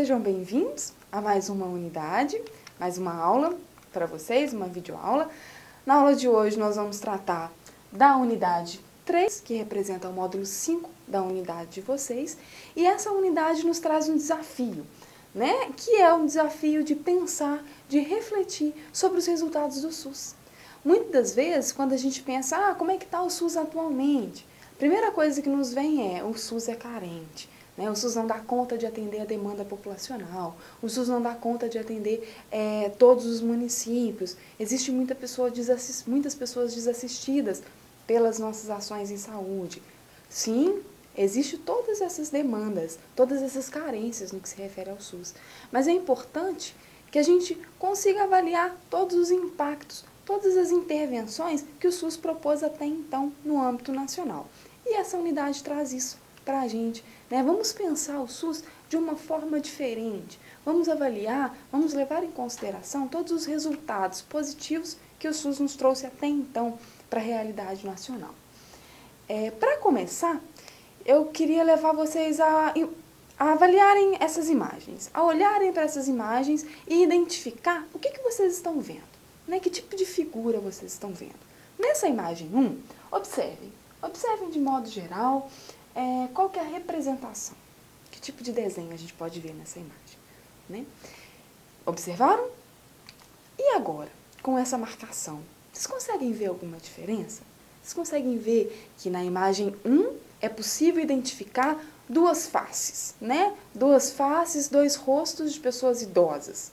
Sejam bem-vindos a mais uma unidade, mais uma aula para vocês, uma videoaula. Na aula de hoje nós vamos tratar da unidade 3, que representa o módulo 5 da unidade de vocês, e essa unidade nos traz um desafio, né? Que é um desafio de pensar, de refletir sobre os resultados do SUS. Muitas das vezes, quando a gente pensa, como é que está o SUS atualmente? A primeira coisa que nos vem é, o SUS é carente. O SUS não dá conta de atender a demanda populacional, o SUS não dá conta de atender todos os municípios. Existem muitas pessoas desassistidas pelas nossas ações em saúde. Sim, existem todas essas demandas, todas essas carências no que se refere ao SUS. Mas é importante que a gente consiga avaliar todos os impactos, todas as intervenções que o SUS propôs até então no âmbito nacional. E essa unidade traz isso para a gente. Vamos pensar o SUS de uma forma diferente. Vamos avaliar, vamos levar em consideração todos os resultados positivos que o SUS nos trouxe até então para a realidade nacional. Para começar, eu queria levar vocês a avaliarem essas imagens, a olharem para essas imagens e identificar o que vocês estão vendo, que tipo de figura vocês estão vendo. Nessa imagem 1, observem de modo geral qual que é a representação, que tipo de desenho a gente pode ver nessa imagem. Observaram? E agora, com essa marcação, vocês conseguem ver alguma diferença? Vocês conseguem ver que na imagem 1 é possível identificar duas faces, Duas faces, dois rostos de pessoas idosas.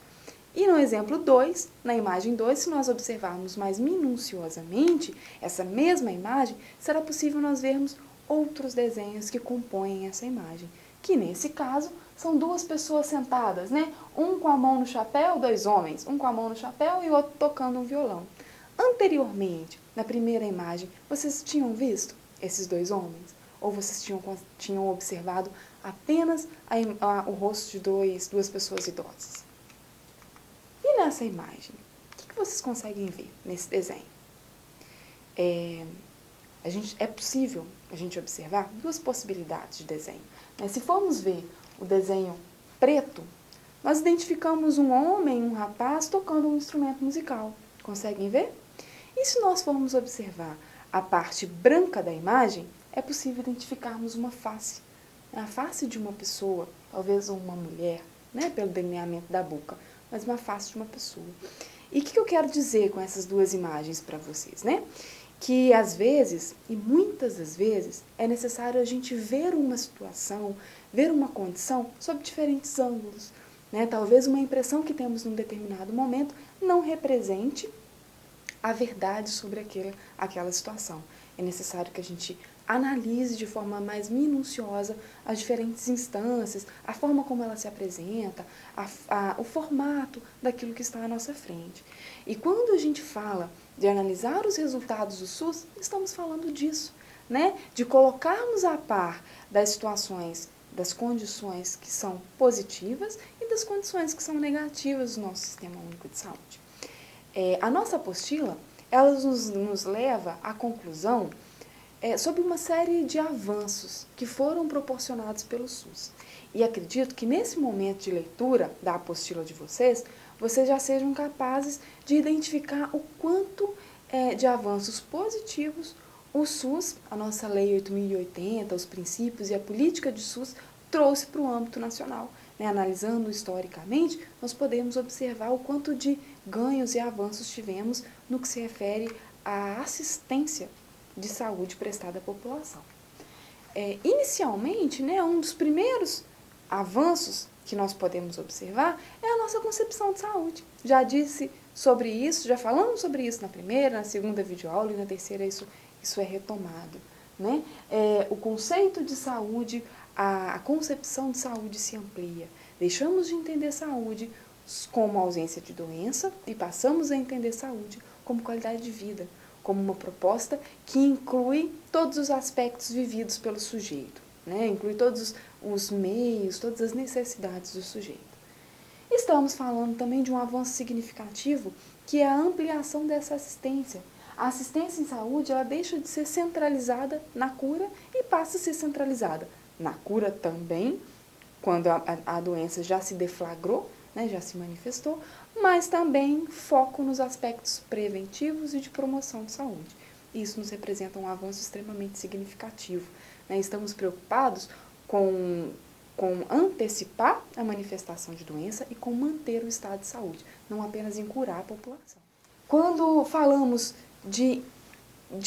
E no exemplo 2, na imagem 2, se nós observarmos mais minuciosamente essa mesma imagem, será possível nós vermos outros desenhos que compõem essa imagem, que nesse caso são duas pessoas sentadas, Um com a mão no chapéu, dois homens, um com a mão no chapéu e o outro tocando um violão. Anteriormente, na primeira imagem, vocês tinham visto esses dois homens? Ou vocês tinham observado apenas o rosto de duas pessoas idosas? E nessa imagem, o que vocês conseguem ver nesse desenho? É possível a gente observar duas possibilidades de desenho. Se formos ver o desenho preto, nós identificamos um homem, um rapaz, tocando um instrumento musical. Conseguem ver? E se nós formos observar a parte branca da imagem, é possível identificarmos uma face. A face de uma pessoa, talvez uma mulher, pelo delineamento da boca, mas uma face de uma pessoa. E o que eu quero dizer com essas duas imagens para vocês, Que às vezes, e muitas das vezes, é necessário a gente ver uma situação, ver uma condição sob diferentes ângulos. Talvez uma impressão que temos num determinado momento não represente a verdade sobre aquela situação. É necessário que a gente analise de forma mais minuciosa as diferentes instâncias, a forma como ela se apresenta, o formato daquilo que está à nossa frente. E quando a gente fala de analisar os resultados do SUS, estamos falando disso, De colocarmos a par das situações, das condições que são positivas e das condições que são negativas do nosso Sistema Único de Saúde. A nossa apostila, ela nos leva à conclusão sobre uma série de avanços que foram proporcionados pelo SUS. E acredito que nesse momento de leitura da apostila de vocês já sejam capazes de identificar o quanto de avanços positivos o SUS, a nossa Lei 8.080, os princípios e a política de SUS trouxe para o âmbito nacional. Analisando historicamente, nós podemos observar o quanto de ganhos e avanços tivemos no que se refere à assistência de saúde prestada à população. Inicialmente, um dos primeiros avanços que nós podemos observar é a nossa concepção de saúde. Já disse sobre isso, já falamos sobre isso na primeira, na segunda videoaula e na terceira isso é retomado. O conceito de saúde, a concepção de saúde se amplia. Deixamos de entender saúde como ausência de doença e passamos a entender saúde como qualidade de vida, como uma proposta que inclui todos os aspectos vividos pelo sujeito, inclui todos os meios, todas as necessidades do sujeito. Estamos falando também de um avanço significativo, que é a ampliação dessa assistência. A assistência em saúde, ela deixa de ser centralizada na cura e passa a ser centralizada na cura também, quando a doença já se deflagrou, né, já se manifestou, mas também foco nos aspectos preventivos e de promoção de saúde. Isso nos representa um avanço extremamente significativo, né? Estamos preocupados com antecipar a manifestação de doença e com manter o estado de saúde, não apenas em curar a população. Quando falamos de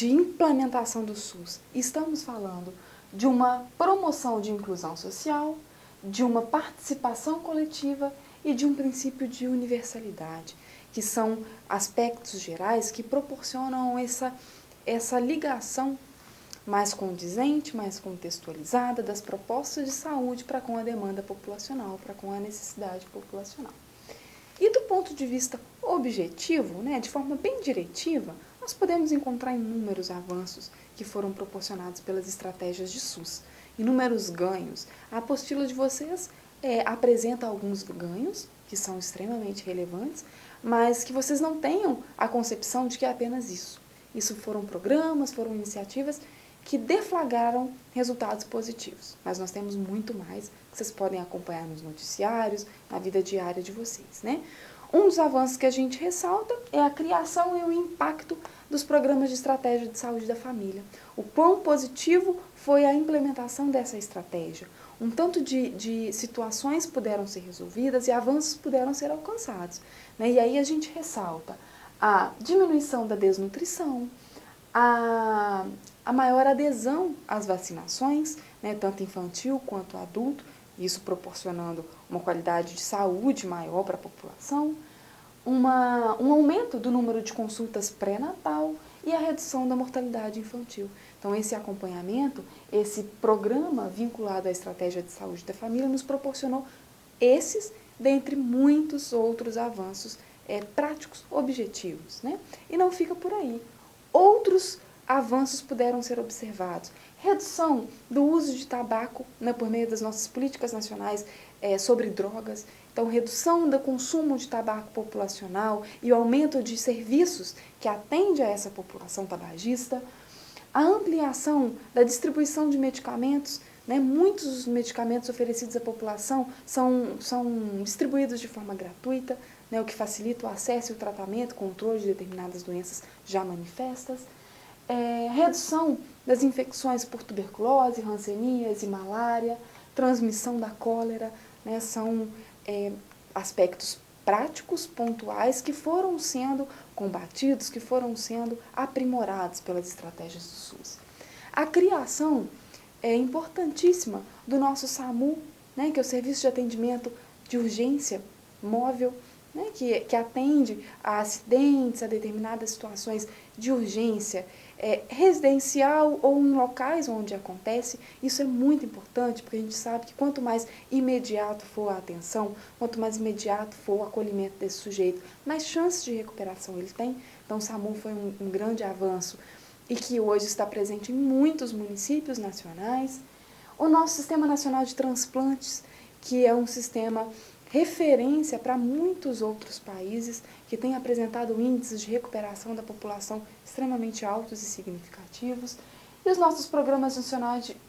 implementação do SUS, estamos falando de uma promoção de inclusão social, de uma participação coletiva e de um princípio de universalidade, que são aspectos gerais que proporcionam essa ligação mais condizente, mais contextualizada das propostas de saúde para com a demanda populacional, para com a necessidade populacional. E do ponto de vista objetivo, né, de forma bem diretiva, nós podemos encontrar inúmeros avanços que foram proporcionados pelas estratégias de SUS, inúmeros ganhos. A apostila de vocês apresenta alguns ganhos, que são extremamente relevantes, mas que vocês não tenham a concepção de que é apenas isso. Isso foram programas, foram iniciativas que deflagraram resultados positivos. Mas nós temos muito mais que vocês podem acompanhar nos noticiários, na vida diária de vocês, né? Um dos avanços que a gente ressalta é a criação e o impacto dos programas de estratégia de saúde da família. O quão positivo foi a implementação dessa estratégia. Um tanto de situações puderam ser resolvidas e avanços puderam ser alcançados, né? E aí a gente ressalta a diminuição da desnutrição, a maior adesão às vacinações, né, tanto infantil quanto adulto, isso proporcionando uma qualidade de saúde maior para a população, um aumento do número de consultas pré-natal e a redução da mortalidade infantil. Então, esse acompanhamento, esse programa vinculado à estratégia de saúde da família nos proporcionou esses, dentre muitos outros avanços práticos, objetivos, né? E não fica por aí. Outros avanços puderam ser observados. Redução do uso de tabaco, né, por meio das nossas políticas nacionais sobre drogas. Então, redução do consumo de tabaco populacional e o aumento de serviços que atende a essa população tabagista. A ampliação da distribuição de medicamentos, né, muitos dos medicamentos oferecidos à população são distribuídos de forma gratuita, né, o que facilita o acesso e o tratamento, controle de determinadas doenças já manifestas. Redução das infecções por tuberculose, hanseníase, malária, transmissão da cólera, né, são aspectos práticos, pontuais, que foram sendo combatidos, que foram sendo aprimorados pelas estratégias do SUS. A criação importantíssima do nosso SAMU, né, que é o Serviço de Atendimento de Urgência Móvel, né, que atende a acidentes, a determinadas situações de urgência residencial ou em locais onde acontece. Isso é muito importante, porque a gente sabe que quanto mais imediato for a atenção, quanto mais imediato for o acolhimento desse sujeito, mais chances de recuperação ele tem. Então, o SAMU foi um grande avanço e que hoje está presente em muitos municípios nacionais. O nosso Sistema Nacional de Transplantes, que é um sistema referência para muitos outros países que têm apresentado índices de recuperação da população extremamente altos e significativos, e os nossos programas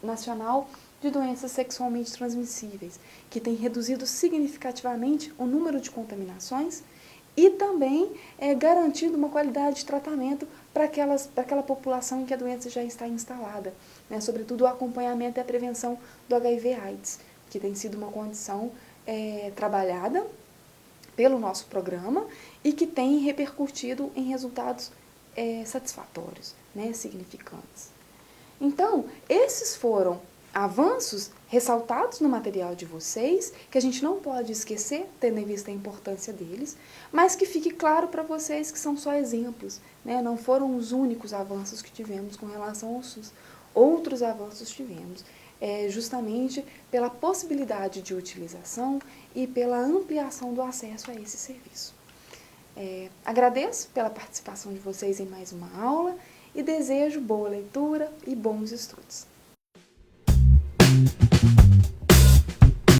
nacional de doenças sexualmente transmissíveis, que têm reduzido significativamente o número de contaminações e também garantindo uma qualidade de tratamento para aquela população em que a doença já está instalada, né? Sobretudo o acompanhamento e a prevenção do HIV/AIDS, que tem sido uma condição trabalhada pelo nosso programa e que tem repercutido em resultados satisfatórios, né, significantes. Então, esses foram avanços ressaltados no material de vocês, que a gente não pode esquecer, tendo em vista a importância deles, mas que fique claro para vocês que são só exemplos, né, não foram os únicos avanços que tivemos com relação ao SUS. Outros avanços tivemos, justamente pela possibilidade de utilização e pela ampliação do acesso a esse serviço. Agradeço pela participação de vocês em mais uma aula e desejo boa leitura e bons estudos.